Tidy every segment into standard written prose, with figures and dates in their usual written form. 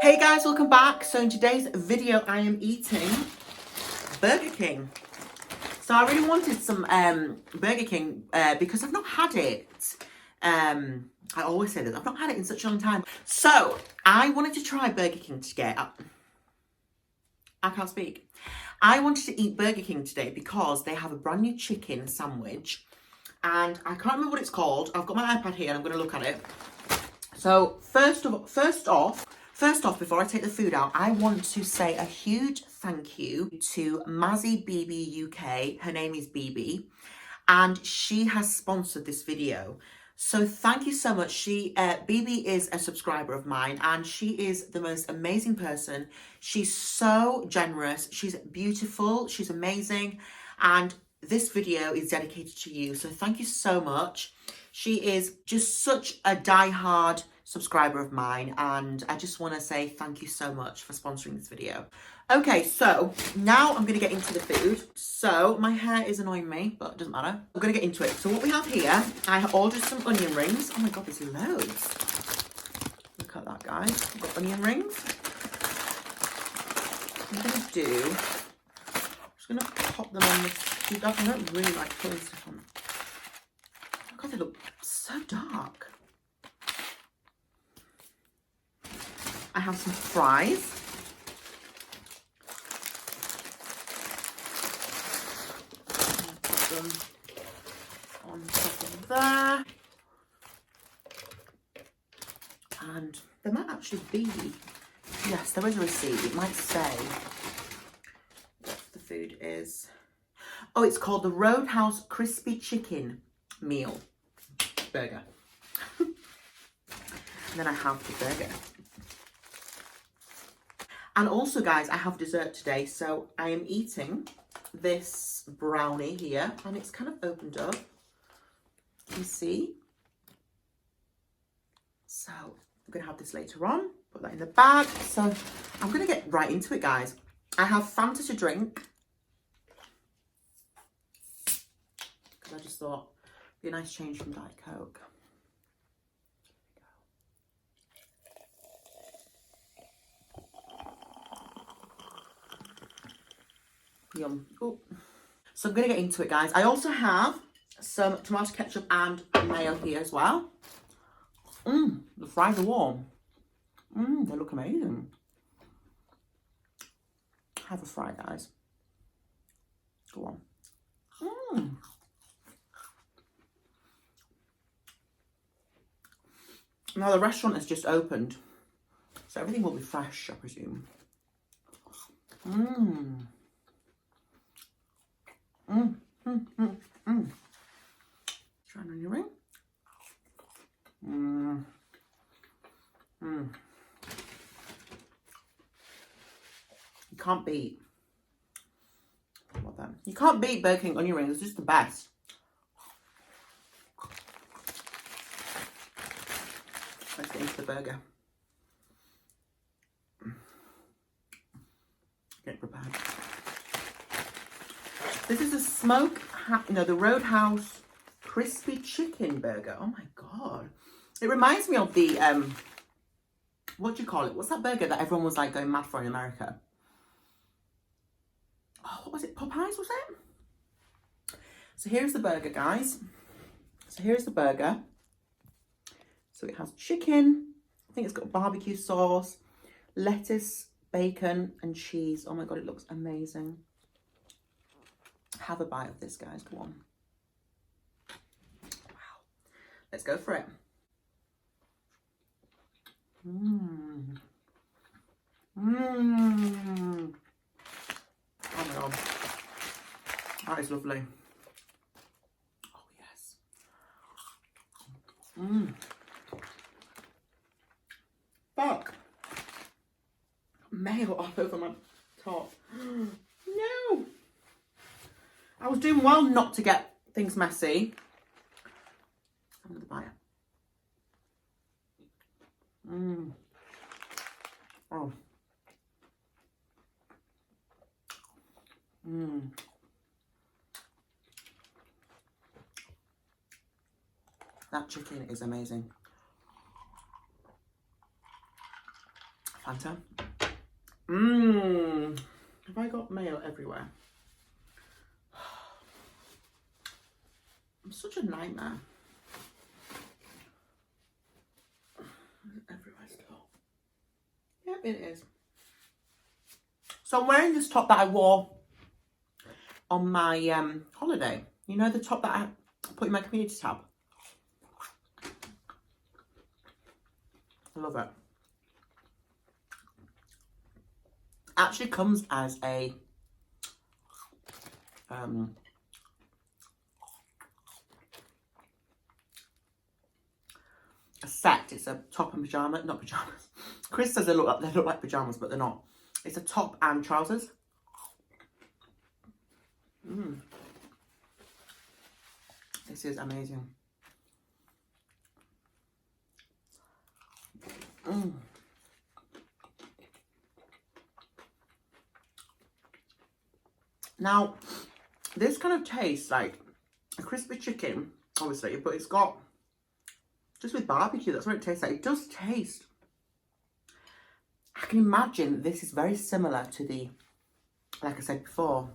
Hey guys, welcome back. So in today's video, I am eating Burger King. So I really wanted some Burger King because I've not had it. I always say that I've not had it in such a long time. So I wanted to try Burger King today. I can't speak. I wanted to eat Burger King today because they have a brand new chicken sandwich. And I can't remember what it's called. I've got my iPad here and I'm going to look at it. So first off, before I take the food out, I want to say a huge thank you to Mazzy BB UK. Her name is BB, and she has sponsored this video. So thank you so much. BB is a subscriber of mine, and she is the most amazing person. She's so generous. She's beautiful. She's amazing, and this video is dedicated to you. So thank you so much. She is just such a diehard subscriber of mine, and I just want to say thank you so much for sponsoring this video. Okay, so now I'm going to get into the food. So my hair is annoying me, but it doesn't matter. I'm going to get into it. So what we have here, I have ordered some onion rings. Oh my god, there's loads. Look at that, guys. I've got onion rings. I'm going to do, I'm just going to pop them on this. I don't really like putting stuff on. Oh god, they look so dark. I have some fries. Put them on top of there. And there might actually be, yes, there is a receipt. It might say what the food is. Oh, it's called the Roadhouse Crispy Chicken Meal Burger. And then I have the burger. And also, guys, I have dessert today. So I am eating this brownie here, and it's kind of opened up. You see? So I'm going to have this later on. Put that in the bag. So I'm going to get right into it, guys. I have Fanta to drink. Because I just thought it'd be a nice change from Diet Coke. Yum. Ooh. So I'm going to get into it, guys. I also have some tomato ketchup and mayo here as well. The fries are warm. They look amazing. Have a fry, guys. Go on. Now the restaurant has just opened, so everything will be fresh, I presume. Try an onion ring. You can't beat. What that? You can't beat Burger King onion rings. It's just the best. Let's get into the burger. Get prepared. This is a the Roadhouse Crispy Chicken Burger. Oh my god. It reminds me of the, what do you call it? What's that burger that everyone was like going mad for in America? Oh, what was it? Popeyes, was it? So here's the burger, guys. So here's the burger. So it has chicken. I think it's got barbecue sauce, lettuce, bacon, and cheese. Oh my god, it looks amazing. Have a bite of this, guys. Go on. Wow. Let's go for it. Oh my god. That is lovely. Oh yes. Fuck. Mayo all over my top. No. I was doing well not to get things messy. Another bite. Oh. That chicken is amazing. Fanta. Mmm. Have I got mayo everywhere? I'm such a nightmare. Everywhere still. Yep, it is. So I'm wearing this top that I wore on my holiday. You know, the top that I put in my community tab. I love it. Actually comes as a set. It's a top and pajama, not pajamas. Chris says they look like pajamas, but they're not. It's a top and trousers. This is amazing. Now, this kind of tastes like a crispy chicken, obviously, but it's got, just with barbecue, that's what it tastes like. It does taste, I can imagine this is very similar to the, like I said before,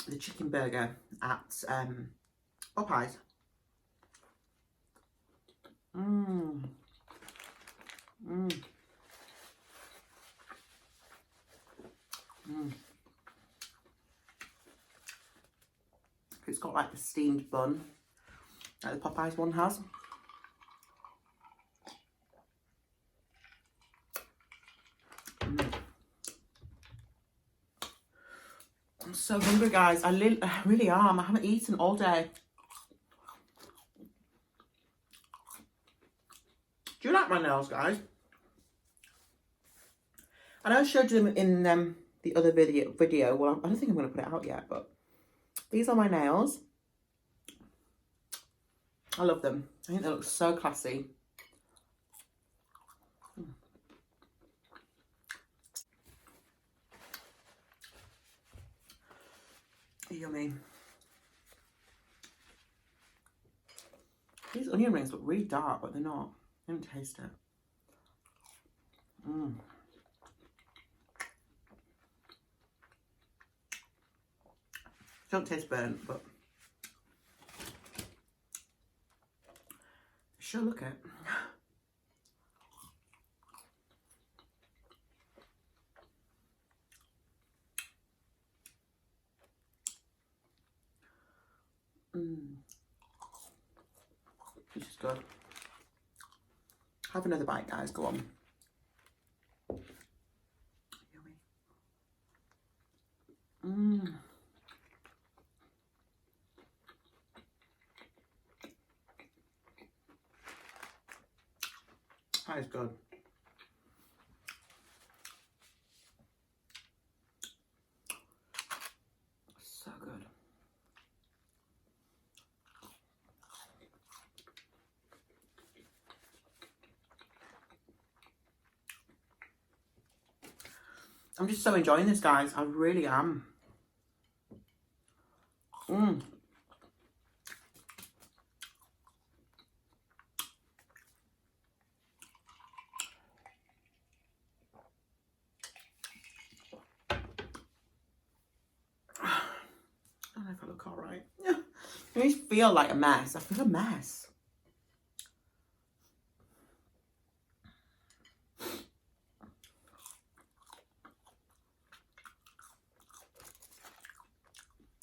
the chicken burger at Popeyes. It's got like the steamed bun, like the Popeyes one has. I'm so hungry, guys. I really am. I haven't eaten all day. Do you like my nails, guys? I know I showed you them in the other video. Well, I don't think I'm going to put it out yet, but these are my nails. I love them. I think they look so classy. Yummy. These onion rings look really dark, but they're not. I didn't taste it. Don't taste burnt, but sure look it. This is good. Have another bite, guys. Go on. Yummy. That is good. So good. I'm just so enjoying this, guys. I really am. I don't know if I look alright. I just feel like a mess. I feel a mess.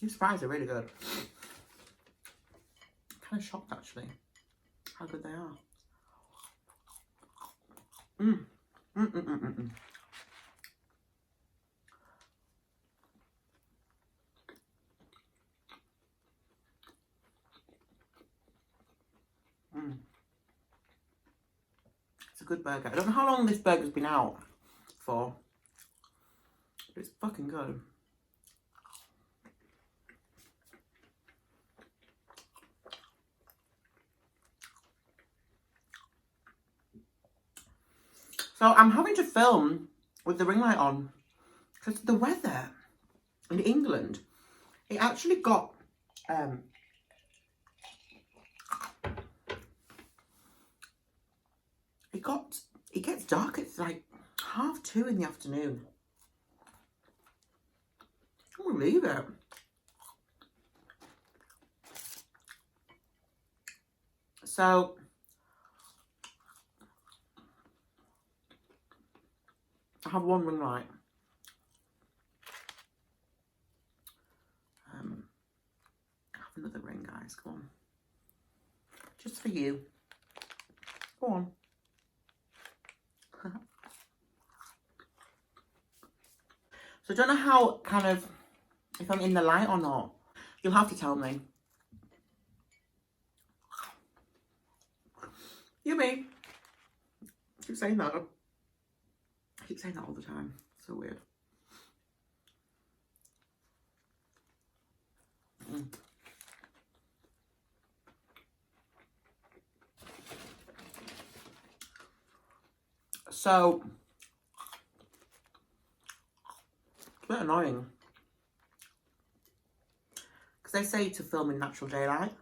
These fries are really good. I'm kind of shocked, actually, how good they are. It's a good burger. I don't know how long this burger's been out for, but it's fucking good. So I'm having to film with the ring light on because the weather in England, it actually got It gets dark. It's like 2:30 in the afternoon. I can't believe it. So, I have one ring light. I have another ring, guys. Come on. Just for you. Go on. So I don't know how if I'm in the light or not. You'll have to tell me. Yummy. I keep saying that. I keep saying that all the time. So weird. So, it's a bit annoying. Because they say to film in natural daylight.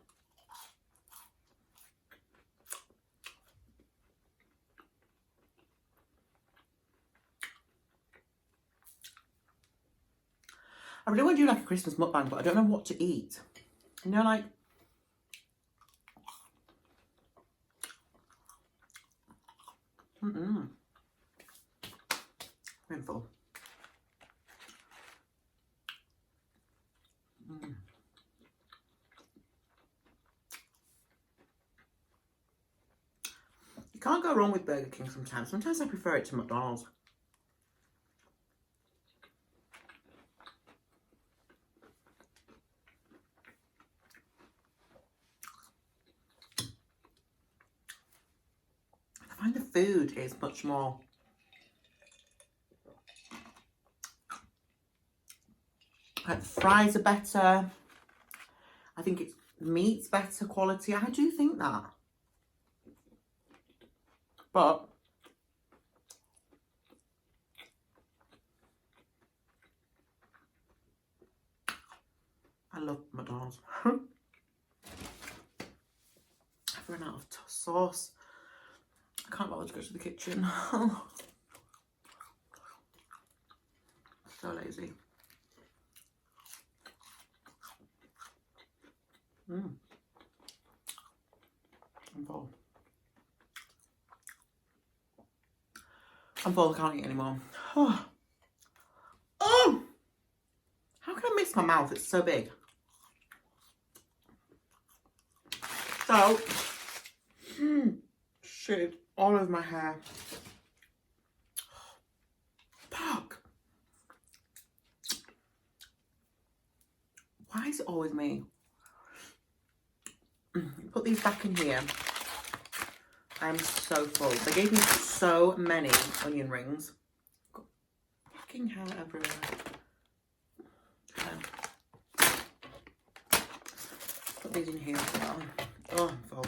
I really want to do like a Christmas mukbang, but I don't know what to eat. You know, like... I'm full. You can't go wrong with Burger King sometimes. Sometimes I prefer it to McDonald's. I find the food is much more... Like, fries are better. I think it's meat's better quality. I do think that. But I love McDonald's. I've run out of sauce. I can't bother to go to the kitchen. So lazy. I'm full. I'm full, I can't eat anymore. Oh! How can I miss my mouth? It's so big. So, shit, all over my hair. Fuck. Why is it always me? Put these back in here. I'm so full. They gave me so many onion rings. Got fucking hair everywhere. Put these in here as well. Oh, I'm full.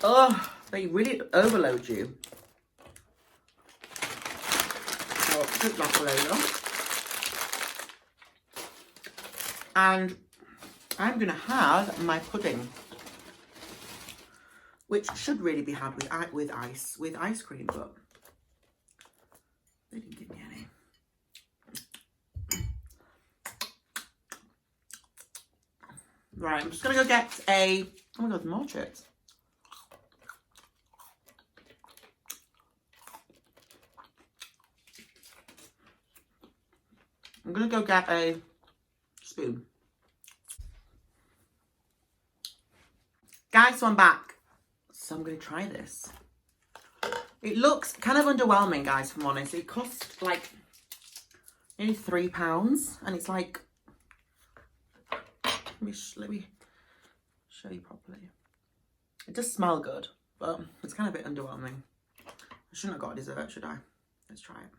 Oh, they really overload you. So, put that all over. And I'm going to have my pudding, which should really be had with ice cream, but they didn't give me any. Right, I'm just going to go get oh my god, more chips. I'm going to go get a spoon. Guys, so I'm back. So I'm going to try this. It looks kind of underwhelming, guys, if I'm honest. It cost like nearly £3 and it's like, let me show you properly. It does smell good, but it's kind of a bit underwhelming. I shouldn't have got a dessert, should I? Let's try it.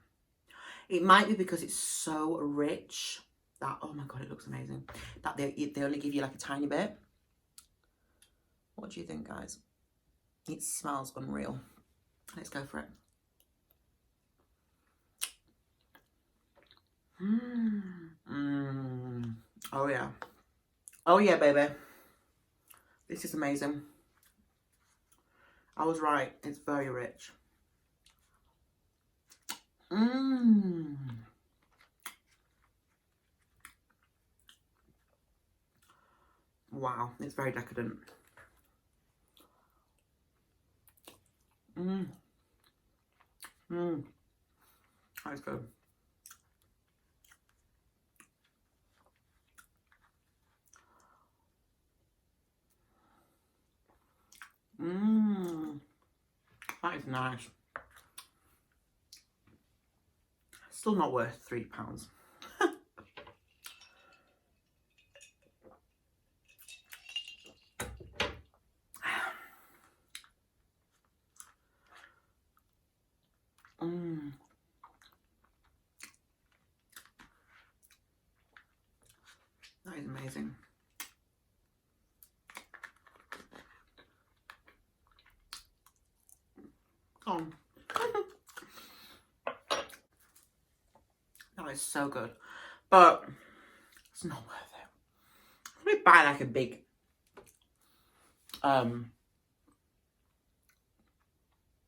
It might be because it's so rich that, oh my god, it looks amazing, that they only give you like a tiny bit. What do you think, guys? It smells unreal. Let's go for it. Oh yeah. Oh yeah, baby. This is amazing. I was right. It's very rich. Mmm. Wow, it's very decadent. Mmm. Mmm. That's good. Mmm. That is nice. Still not worth £3. Mmm. That is amazing. Oh. That is so good. But it's not worth it. Let me buy like a big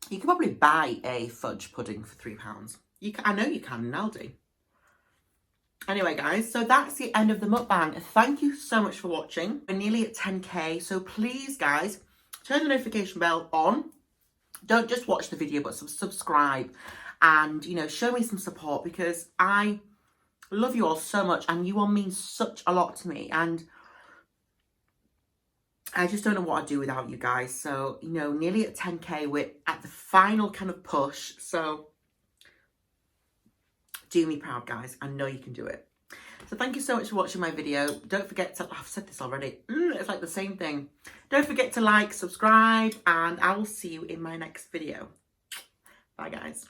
you can probably buy a fudge pudding for £3. I know you can in Aldi. Anyway, guys, so that's the end of the mukbang. Thank you so much for watching. We're nearly at 10k, so please, guys, turn the notification bell on. Don't just watch the video, but subscribe and, you know, show me some support, because I love you all so much and you all mean such a lot to me. And I just don't know what I'd do without you guys. So, you know, nearly at 10k, we're at the final kind of push. So do me proud, guys. I know you can do it. So thank you so much for watching my video. Don't forget to, I've said this already. It's like the same thing. Don't forget to like, subscribe, and I will see you in my next video. Bye, guys.